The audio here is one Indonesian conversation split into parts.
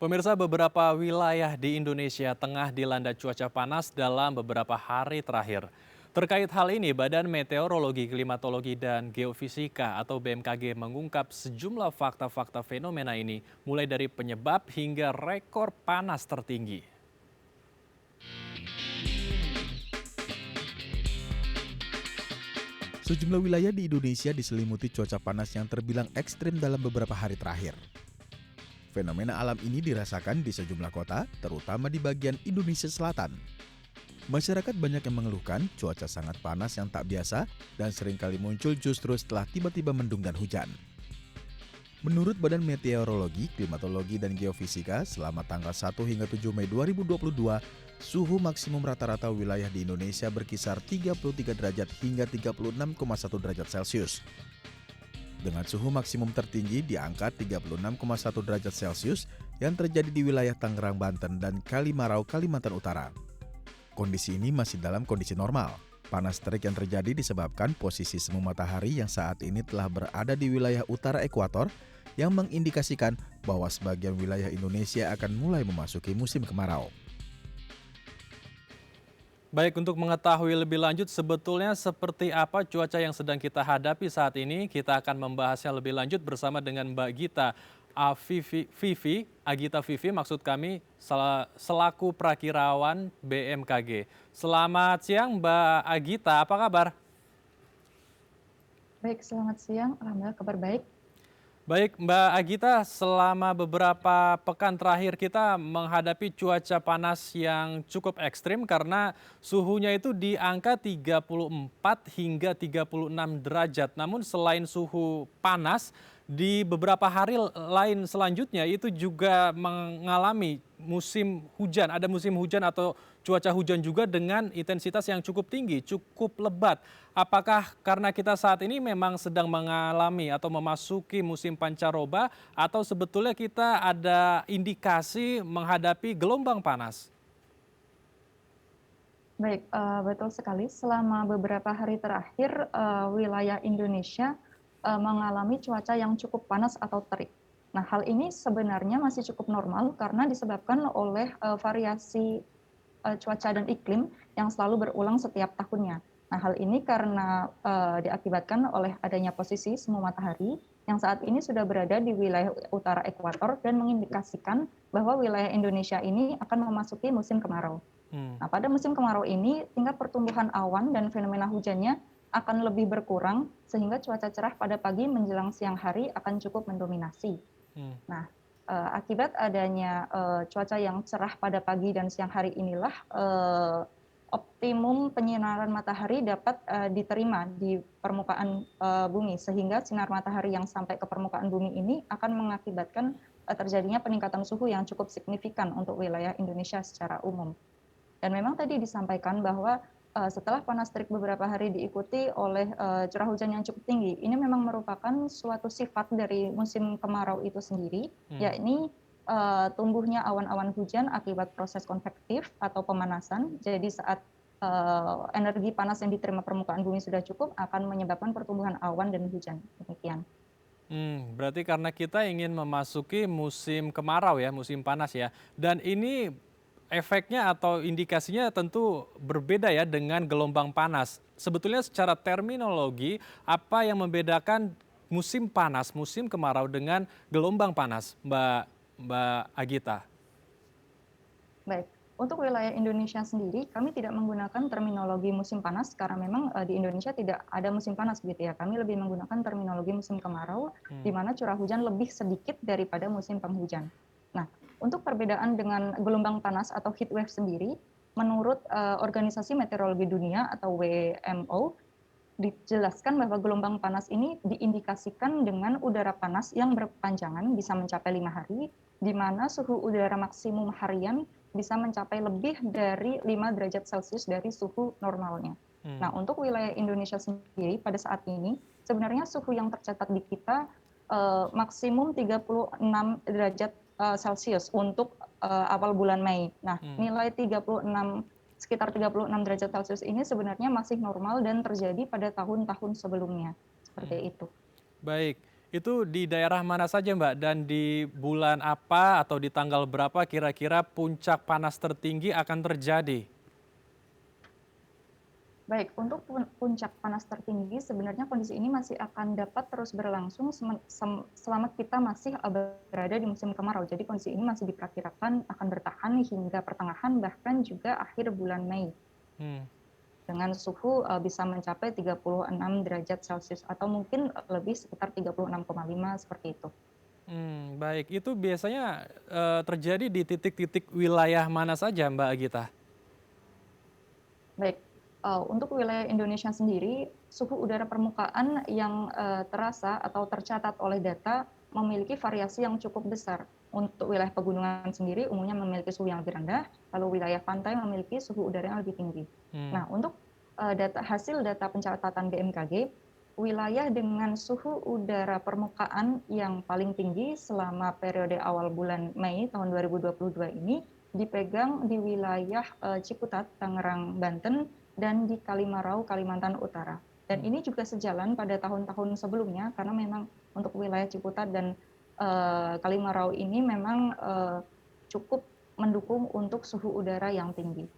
Pemirsa, beberapa wilayah di Indonesia tengah dilanda cuaca panas dalam beberapa hari terakhir. Terkait hal ini, Badan Meteorologi, Klimatologi, dan Geofisika atau BMKG mengungkap sejumlah fakta-fakta fenomena ini, mulai dari penyebab hingga rekor panas tertinggi. Sejumlah wilayah di Indonesia diselimuti cuaca panas yang terbilang ekstrim dalam beberapa hari terakhir. Fenomena alam ini dirasakan di sejumlah kota, terutama di bagian Indonesia Selatan. Masyarakat banyak yang mengeluhkan cuaca sangat panas yang tak biasa dan seringkali muncul justru setelah tiba-tiba mendung dan hujan. Menurut Badan Meteorologi, Klimatologi, dan Geofisika, selama tanggal 1 hingga 7 Mei 2022, suhu maksimum rata-rata wilayah di Indonesia berkisar 33 derajat hingga 36,1 derajat Celcius. Dengan suhu maksimum tertinggi di angka 36,1 derajat Celcius yang terjadi di wilayah Tangerang, Banten, dan Kalimarau, Kalimantan Utara. Kondisi ini masih dalam kondisi normal. Panas terik yang terjadi disebabkan posisi semu matahari yang saat ini telah berada di wilayah utara ekuator yang mengindikasikan bahwa sebagian wilayah Indonesia akan mulai memasuki musim kemarau. Baik, untuk mengetahui lebih lanjut sebetulnya seperti apa cuaca yang sedang kita hadapi saat ini, kita akan membahasnya lebih lanjut bersama dengan Mbak Gita Agita Vivi maksud kami selaku Prakirawan BMKG. Selamat siang Mbak Agita, apa kabar? Baik, selamat siang. Alhamdulillah kabar baik. Baik Mbak Agita, selama beberapa pekan terakhir kita menghadapi cuaca panas yang cukup ekstrim karena suhunya itu di angka 34 hingga 36 derajat. Namun selain suhu panas, di beberapa hari lain selanjutnya itu juga mengalami musim hujan. Ada musim hujan atau cuaca hujan juga dengan intensitas yang cukup tinggi, cukup lebat. Apakah karena kita saat ini memang sedang mengalami atau memasuki musim pancaroba atau sebetulnya kita ada indikasi menghadapi gelombang panas? Baik, betul sekali. Selama beberapa hari terakhir, wilayah Indonesia mengalami cuaca yang cukup panas atau terik. Nah, hal ini sebenarnya masih cukup normal karena disebabkan oleh variasi cuaca dan iklim yang selalu berulang setiap tahunnya. Nah, hal ini karena diakibatkan oleh adanya posisi semu matahari yang saat ini sudah berada di wilayah utara ekuator dan mengindikasikan bahwa wilayah Indonesia ini akan memasuki musim kemarau. Hmm. Nah, pada musim kemarau ini tingkat pertumbuhan awan dan fenomena hujannya akan lebih berkurang sehingga cuaca cerah pada pagi menjelang siang hari akan cukup mendominasi. Hmm. Nah, akibat adanya cuaca yang cerah pada pagi dan siang hari inilah optimum penyinaran matahari dapat diterima di permukaan bumi sehingga sinar matahari yang sampai ke permukaan bumi ini akan mengakibatkan terjadinya peningkatan suhu yang cukup signifikan untuk wilayah Indonesia secara umum. Dan memang tadi disampaikan bahwa setelah panas terik beberapa hari diikuti oleh curah hujan yang cukup tinggi, ini memang merupakan suatu sifat dari musim kemarau itu sendiri, yakni tumbuhnya awan-awan hujan akibat proses konvektif atau pemanasan. Jadi saat energi panas yang diterima permukaan bumi sudah cukup, akan menyebabkan pertumbuhan awan dan hujan. Demikian. Berarti karena kita ingin memasuki musim kemarau ya, musim panas ya. Dan ini efeknya atau indikasinya tentu berbeda ya dengan gelombang panas. Sebetulnya secara terminologi, apa yang membedakan musim panas, musim kemarau dengan gelombang panas, Mbak Agita? Baik, untuk wilayah Indonesia sendiri, kami tidak menggunakan terminologi musim panas karena memang di Indonesia tidak ada musim panas begitu ya. Kami lebih menggunakan terminologi musim kemarau, di mana curah hujan lebih sedikit daripada musim penghujan. Nah, untuk perbedaan dengan gelombang panas atau heat wave sendiri, menurut Organisasi Meteorologi Dunia atau WMO, dijelaskan bahwa gelombang panas ini diindikasikan dengan udara panas yang berkepanjangan bisa mencapai 5 hari, di mana suhu udara maksimum harian bisa mencapai lebih dari 5 derajat Celcius dari suhu normalnya. Nah, untuk wilayah Indonesia sendiri pada saat ini, sebenarnya suhu yang tercatat di kita maksimum 36 derajat Celcius untuk awal bulan Mei. Nah, nilai sekitar 36 derajat Celcius ini sebenarnya masih normal dan terjadi pada tahun-tahun sebelumnya. Seperti itu. Baik, Itu di daerah mana saja Mbak? Dan di bulan apa atau di tanggal berapa kira-kira puncak panas tertinggi akan terjadi? Baik, untuk puncak panas tertinggi sebenarnya kondisi ini masih akan dapat terus berlangsung selama kita masih berada di musim kemarau. Jadi kondisi ini masih diperkirakan akan bertahan hingga pertengahan bahkan juga akhir bulan Mei. Hmm. Dengan suhu bisa mencapai 36 derajat Celcius atau mungkin lebih sekitar 36,5 seperti itu. Baik, itu biasanya terjadi di titik-titik wilayah mana saja Mbak Agita? Baik, untuk wilayah Indonesia sendiri, suhu udara permukaan yang terasa atau tercatat oleh data memiliki variasi yang cukup besar. Untuk wilayah pegunungan sendiri umumnya memiliki suhu yang lebih rendah, lalu wilayah pantai memiliki suhu udara yang lebih tinggi. Nah, untuk hasil data pencatatan BMKG, wilayah dengan suhu udara permukaan yang paling tinggi selama periode awal bulan Mei tahun 2022 ini dipegang di wilayah Ciputat, Tangerang, Banten, dan di Kalimarau, Kalimantan Utara. Dan ini juga sejalan pada tahun-tahun sebelumnya karena memang untuk wilayah Ciputat dan Kalimarau ini memang cukup mendukung untuk suhu udara yang tinggi.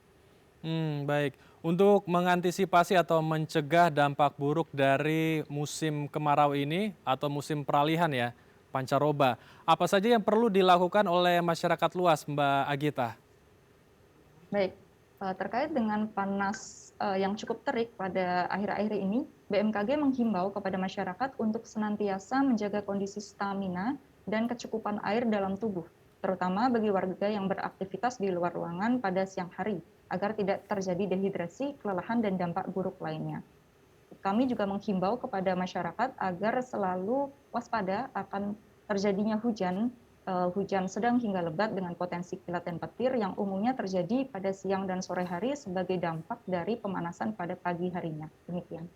Baik. Untuk mengantisipasi atau mencegah dampak buruk dari musim kemarau ini atau musim peralihan ya, pancaroba, apa saja yang perlu dilakukan oleh masyarakat luas, Mbak Agita? Baik, terkait dengan panas yang cukup terik pada akhir-akhir ini, BMKG menghimbau kepada masyarakat untuk senantiasa menjaga kondisi stamina dan kecukupan air dalam tubuh, terutama bagi warga yang beraktivitas di luar ruangan pada siang hari, agar tidak terjadi dehidrasi, kelelahan, dan dampak buruk lainnya. Kami juga menghimbau kepada masyarakat agar selalu waspada akan terjadinya hujan sedang hingga lebat dengan potensi kilat dan petir yang umumnya terjadi pada siang dan sore hari sebagai dampak dari pemanasan pada pagi harinya. Demikian.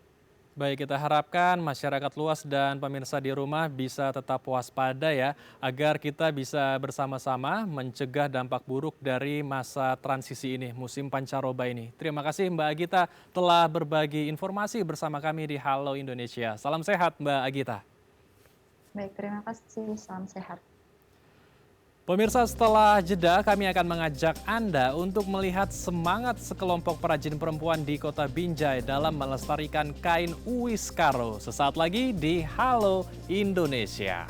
Baik, kita harapkan masyarakat luas dan pemirsa di rumah bisa tetap waspada ya, agar kita bisa bersama-sama mencegah dampak buruk dari masa transisi ini, musim pancaroba ini. Terima kasih Mbak Agita telah berbagi informasi bersama kami di Halo Indonesia. Salam sehat Mbak Agita. Baik, terima kasih. Salam sehat. Pemirsa, setelah jeda kami akan mengajak Anda untuk melihat semangat sekelompok perajin perempuan di Kota Binjai dalam melestarikan kain uis karo. Sesaat lagi di Halo Indonesia.